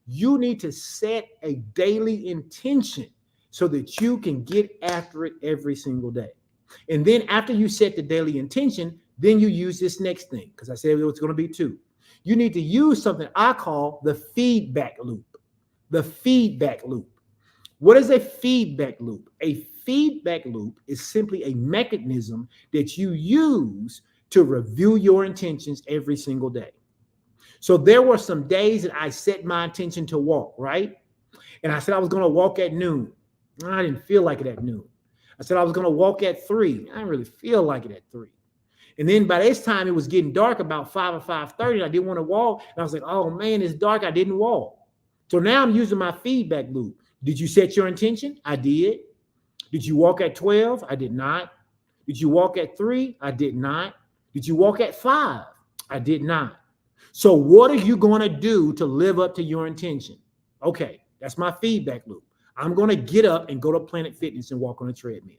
you need to set a daily intention so that you can get after it every single day. And then after you set the daily intention, then you use this next thing, because I said it was going to be 2. You need to use something I call the feedback loop. The feedback loop. What is a feedback loop? A feedback loop is simply a mechanism that you use to review your intentions every single day. So there were some days that I set my intention to walk, right? And I said I was going to walk at noon. I didn't feel like it at noon. I said I was going to walk at 3. I didn't really feel like it at 3. And then by this time, it was getting dark about 5 or 5:30. And I didn't want to walk. And I was like, oh, man, it's dark. I didn't walk. So now I'm using my feedback loop. Did you set your intention? I did. Did you walk at 12? I did not. Did you walk at 3? I did not. Did you walk at 5? I did not. So what are you going to do to live up to your intention? Okay, that's my feedback loop. I'm going to get up and go to Planet Fitness and walk on a treadmill.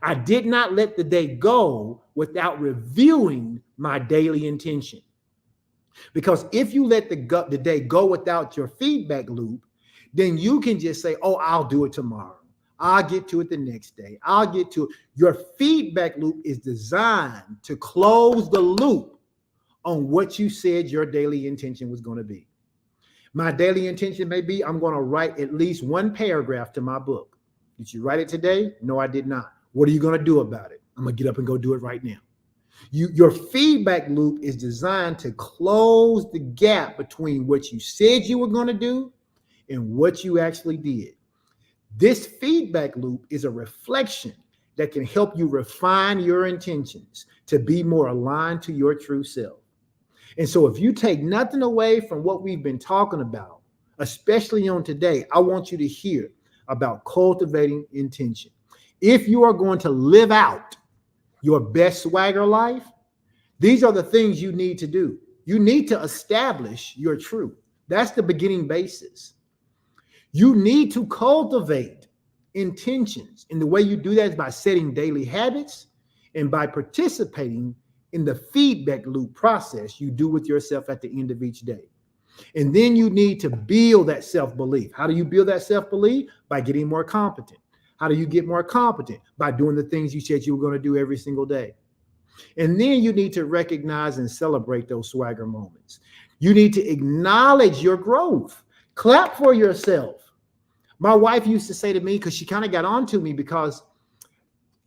I did not let the day go without reviewing my daily intention. Because if you let the day go without your feedback loop, then you can just say, oh, I'll do it tomorrow. I'll get to it the next day. I'll get to it. Your feedback loop is designed to close the loop on what you said your daily intention was going to be. My daily intention may be I'm going to write at least 1 paragraph to my book. Did you write it today? No, I did not. What are you going to do about it? I'm going to get up and go do it right now. Your feedback loop is designed to close the gap between what you said you were going to do and what you actually did. This feedback loop is a reflection that can help you refine your intentions to be more aligned to your true self. And so if you take nothing away from what we've been talking about, especially on today, I want you to hear about cultivating intention. If you are going to live out your best swagger life, these are the things you need to do. You need to establish your truth. That's the beginning basis. You need to cultivate intentions. And the way you do that is by setting daily habits and by participating in the feedback loop process you do with yourself at the end of each day. And then you need to build that self-belief. How do you build that self-belief? By getting more competent. How do you get more competent? By doing the things you said you were going to do every single day. And then you need to recognize and celebrate those swagger moments. You need to acknowledge your growth. Clap for yourself. My wife used to say to me, because she kind of got on to me, because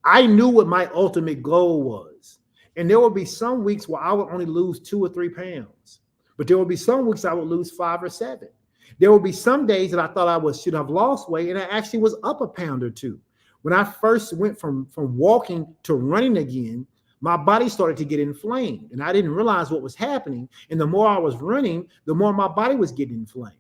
I knew what my ultimate goal was. And there would be some weeks where I would only lose 2 or 3 pounds. But there would be some weeks I would lose 5 or 7. There would be some days that I thought I should have lost weight, and I actually was up a pound or 2. When I first went from walking to running again, my body started to get inflamed, and I didn't realize what was happening. And the more I was running, the more my body was getting inflamed.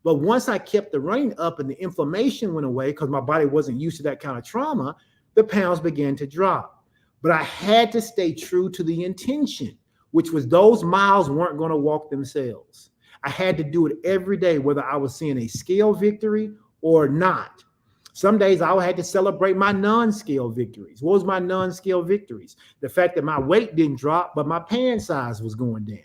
But once I kept the running up and the inflammation went away because my body wasn't used to that kind of trauma, the pounds began to drop. But I had to stay true to the intention, which was those miles weren't going to walk themselves. I had to do it every day, whether I was seeing a scale victory or not. Some days I had to celebrate my non-scale victories. What was my non-scale victories? The fact that my weight didn't drop, but my pant size was going down.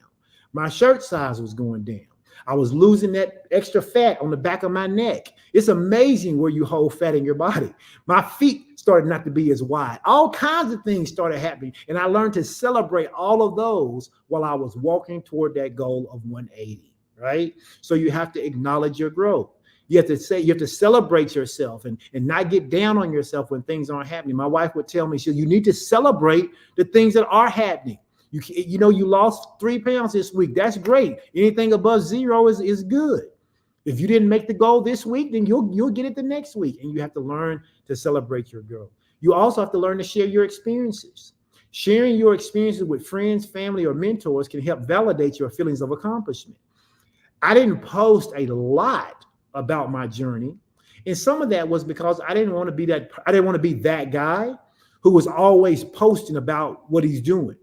My shirt size was going down. I was losing that extra fat on the back of my neck. It's amazing where you hold fat in your body. My feet started not to be as wide. All kinds of things started happening. And I learned to celebrate all of those while I was walking toward that goal of 180, right? So you have to acknowledge your growth. You have to celebrate yourself and not get down on yourself when things aren't happening. My wife would tell me, you need to celebrate the things that are happening. You lost 3 pounds this week. That's great. Anything above 0 is good. If you didn't make the goal this week, then you'll get it the next week. And you have to learn to celebrate your growth. You also have to learn to share your experiences. Sharing your experiences with friends, family, or mentors can help validate your feelings of accomplishment. I didn't post a lot about my journey, and some of that was because I didn't want to be that guy who was always posting about what he's doing.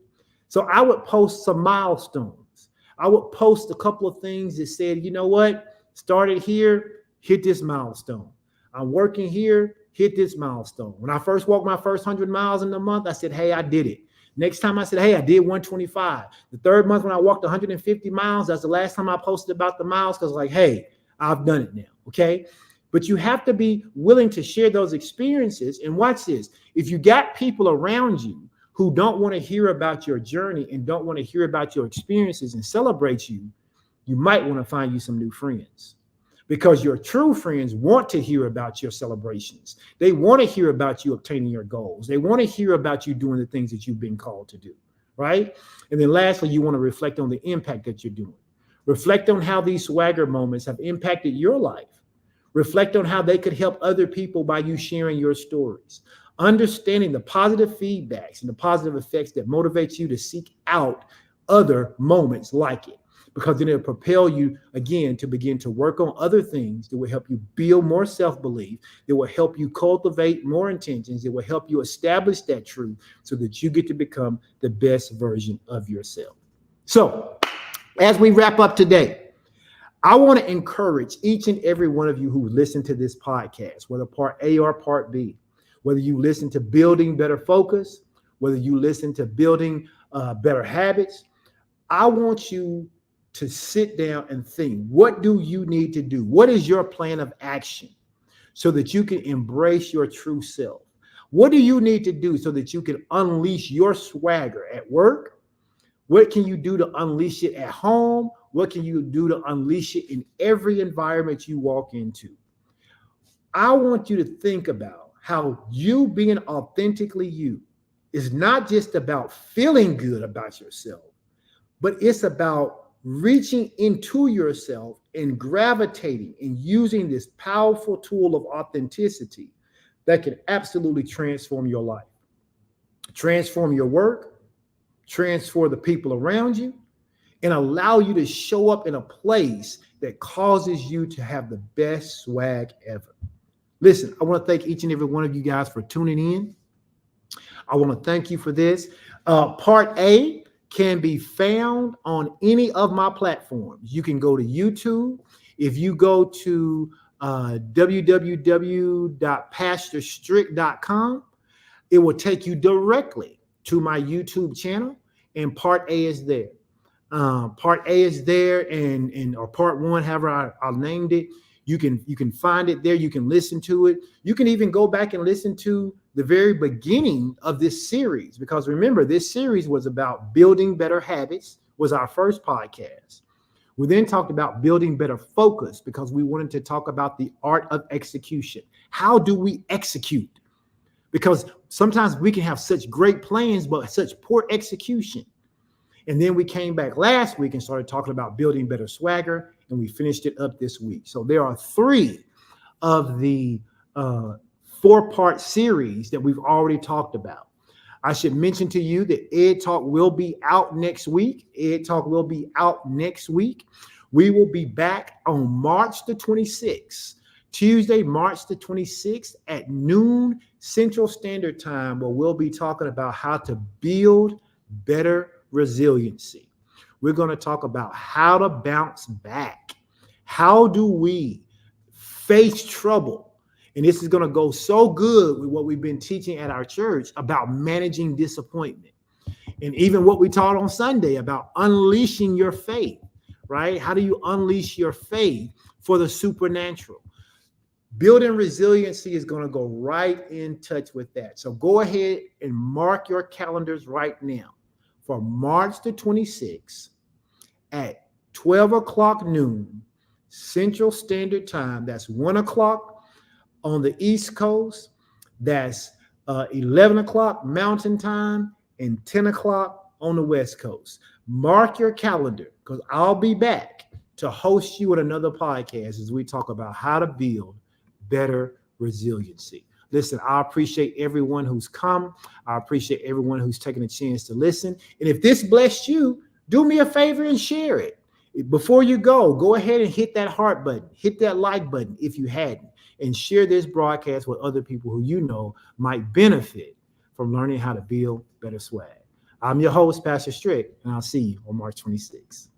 So I would post some milestones. I would post a couple of things that said, you know what, started here, hit this milestone. I'm working here, hit this milestone. When I first walked my first 100 miles in a month, I said, hey, I did it. Next time I said, hey, I did 125. The third month when I walked 150 miles, that's the last time I posted about the miles, because like, hey, I've done it now, okay? But you have to be willing to share those experiences. And watch this. If you got people around you who don't want to hear about your journey and don't want to hear about your experiences and celebrate you, you might want to find you some new friends, because your true friends want to hear about your celebrations. They want to hear about you obtaining your goals. They want to hear about you doing the things that you've been called to do, right? And then lastly, you want to reflect on the impact that you're doing. Reflect on how these swagger moments have impacted your life. Reflect on how they could help other people by you sharing your stories. Understanding the positive feedbacks and the positive effects that motivate you to seek out other moments like it, because then it'll propel you again to begin to work on other things that will help you build more self-belief, that will help you cultivate more intentions, that will help you establish that truth so that you get to become the best version of yourself. So as we wrap up today, I want to encourage each and every one of you who listen to this podcast, whether part A or part B, whether you listen to building better focus, whether you listen to building better habits, I want you to sit down and think, what do you need to do? What is your plan of action so that you can embrace your true self? What do you need to do so that you can unleash your swagger at work? What can you do to unleash it at home? What can you do to unleash it in every environment you walk into? I want you to think about how you being authentically you is not just about feeling good about yourself, but it's about reaching into yourself and gravitating and using this powerful tool of authenticity that can absolutely transform your life, transform your work, transform the people around you, and allow you to show up in a place that causes you to have the best swag ever. Listen, I want to thank each and every one of you guys for tuning in. I want to thank you for this. Part A can be found on any of my platforms. You can go to YouTube. If you go to www.pastorstrick.com, it will take you directly to my YouTube channel, and part A is there. Part A is there, and or part one, however I named it. You can find it there. You can listen to it. You can even go back and listen to the very beginning of this series, because remember, this series was about building better habits. Was our first podcast. We then talked about building better focus, because we wanted to talk about the art of execution. How do we execute? Because sometimes we can have such great plans, but such poor execution. And then we came back last week and started talking about building better swagger, and we finished it up this week. So there are 3 of the 4-part series that we've already talked about. I should mention to you that Ed Talk will be out next week. Ed Talk will be out next week. We will be back on March the 26th, Tuesday, March the 26th at noon Central Standard Time, where we'll be talking about how to build better resiliency. We're going to talk about how to bounce back. How do we face trouble? And this is going to go so good with what we've been teaching at our church about managing disappointment. And even what we taught on Sunday about unleashing your faith, right? How do you unleash your faith for the supernatural? Building resiliency is going to go right in touch with that. So go ahead and mark your calendars right now for March the 26th at 12 o'clock noon Central Standard Time. That's 1 o'clock on the East Coast. That's 11 o'clock Mountain Time and 10 o'clock on the West Coast. Mark your calendar, because I'll be back to host you with another podcast as we talk about how to build better resiliency. Listen, I appreciate everyone who's come. I appreciate everyone who's taken a chance to listen. And if this blessed you, do me a favor and share it. Before you go ahead and hit that heart button, hit that like button if you hadn't, and share this broadcast with other people who you know might benefit from learning how to build better swag. I'm your host, Pastor Strick, and I'll see you on March 26th.